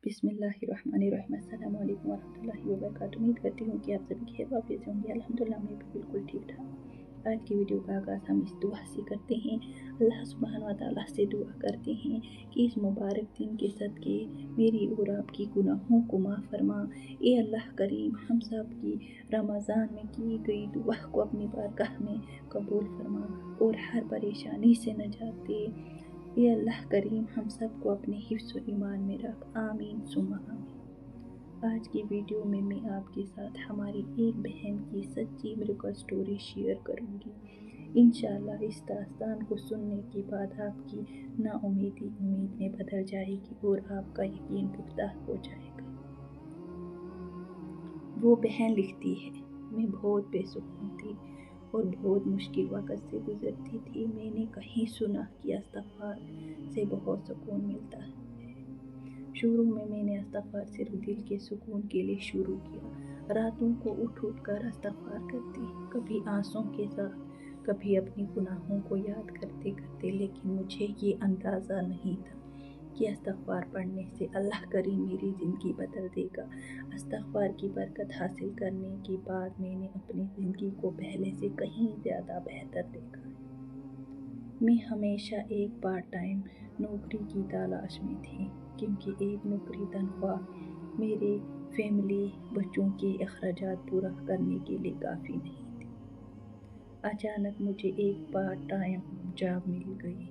بسم اللہ الرحمن الرحیم۔ السلام علیکم ورحمۃ اللہ وبرکاتہ۔ امید کرتی ہوں کہ آپ سبھی خیر وعافیت سے ہوں گے۔ الحمدللہ میں بھی بالکل ٹھیک ٹھاک۔ آج کی ویڈیو کا آغاز ہم اس دعا سے کرتے ہیں۔ اللہ سبحانہ و تعالیٰ سے دعا کرتے ہیں کہ اس مبارک دن کے صدقے میری اور آپ کی گناہوں کو معاف فرما۔ اے اللہ کریم، ہم سب کی رمضان میں کی گئی دعا کو اپنی بارگاہ میں قبول فرما اور ہر پریشانی سے نجات دے۔ اے اللہ کریم، ہم سب کو اپنے حفظ و ایمان میں رکھ، آمین ثم آمین۔ آج کی ویڈیو میں آپ کے ساتھ ہماری ایک بہن کی سچی میریکل سٹوری شیئر کروں گی۔ انشاءاللہ اس داستان کو سننے کے بعد آپ کی نا امیدی امید میں بدل جائے گی اور آپ کا یقین پختہ ہو جائے گا۔ وہ بہن لکھتی ہے، میں بہت بے سکون تھی اور بہت مشکل وقت سے گزرتی تھی۔ میں نے کہیں سنا کہ استغفار سے بہت سکون ملتا ہے۔ شروع میں نے استغفار صرف دل کے سکون کے لیے شروع کیا۔ راتوں کو اٹھ کر استغفار کرتی، کبھی آنسوں کے ساتھ، کبھی اپنی گناہوں کو یاد کرتے کرتے، لیکن مجھے یہ اندازہ نہیں تھا کہ استغفار پڑھنے سے اللہ کریم میری زندگی بدل دے گا۔ استغفار کی برکت حاصل کرنے کے بعد میں نے اپنی زندگی کو پہلے سے کہیں زیادہ بہتر دیکھا ہے۔ میں ہمیشہ ایک پارٹ ٹائم نوکری کی تلاش میں تھی، کیونکہ ایک نوکری تنخواہ میرے فیملی بچوں کے اخراجات پورا کرنے کے لیے کافی نہیں تھی۔ اچانک مجھے ایک پارٹ ٹائم جاب مل گئی،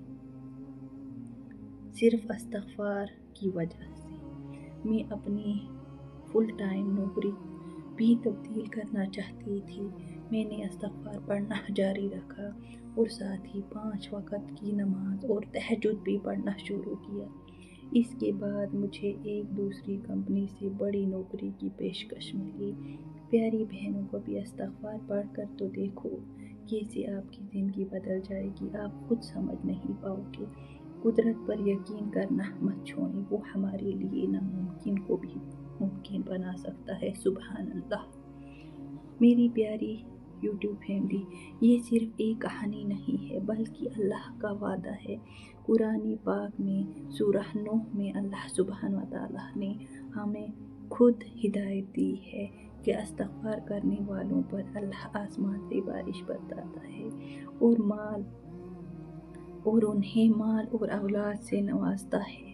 صرف استغفار کی وجہ سے۔ میں اپنی فل ٹائم نوکری بھی تبدیل کرنا چاہتی تھی۔ میں نے استغفار پڑھنا جاری رکھا اور ساتھ ہی 5 وقت کی نماز اور تہجد بھی پڑھنا شروع کیا۔ اس کے بعد مجھے ایک دوسری کمپنی سے بڑی نوکری کی پیشکش ملی۔ پیاری بہنوں کو بھی استغفار پڑھ کر تو دیکھو، کیسے آپ کی زندگی بدل جائے گی، آپ خود سمجھ نہیں پاؤ گے۔ قدرت پر یقین کرنا مت چھوڑیں، وہ ہمارے لیے ناممکن کو بھی ممکن بنا سکتا ہے۔ سبحان اللہ۔ میری پیاری یوٹیوب فیملی، یہ صرف ایک کہانی نہیں ہے بلکہ اللہ کا وعدہ ہے۔ قرآن پاک میں سورہ نوح میں اللہ سبحانہ و تعالیٰ نے ہمیں خود ہدایت دی ہے کہ استغفار کرنے والوں پر اللہ آسمان سے بارش برساتا ہے اور انہیں مال اور اولاد سے نوازتا ہے۔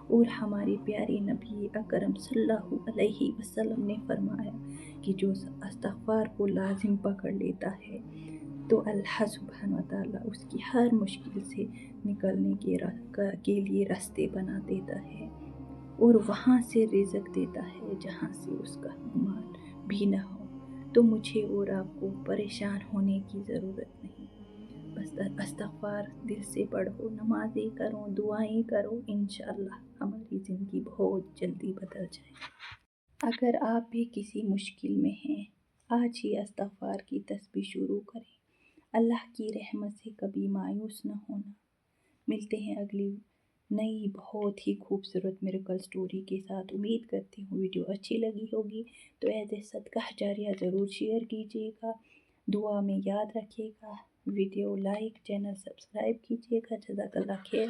اور ہمارے پیارے نبی اکرم صلی اللہ علیہ وسلم نے فرمایا کہ جو استغفار کو لازم پکڑ لیتا ہے تو اللہ سبحانہ و تعالیٰ اس کی ہر مشکل سے نکلنے کے لیے راستے بنا دیتا ہے اور وہاں سے رزق دیتا ہے جہاں سے اس کا گمان بھی نہ ہو۔ تو مجھے اور آپ کو پریشان ہونے کی ضرورت نہیں، بس استغفار دل سے پڑھو، نمازیں کرو، دعائیں کرو، انشاءاللہ ہماری زندگی بہت جلدی بدل جائے گی۔ اگر آپ بھی کسی مشکل میں ہیں، آج ہی استغفار کی تسبیح شروع کریں۔ اللہ کی رحمت سے کبھی مایوس نہ ہونا۔ ملتے ہیں اگلی نئی بہت ہی خوبصورت میریکل سٹوری کے ساتھ۔ امید کرتی ہوں ویڈیو اچھی لگی ہوگی تو ایز اے صدقہ جاریہ ضرور شیئر کیجیے گا، دعا میں یاد رکھیے گا، ویڈیو لائک، چینل سبسکرائب کیجیے گا۔ جزاک اللہ خیر۔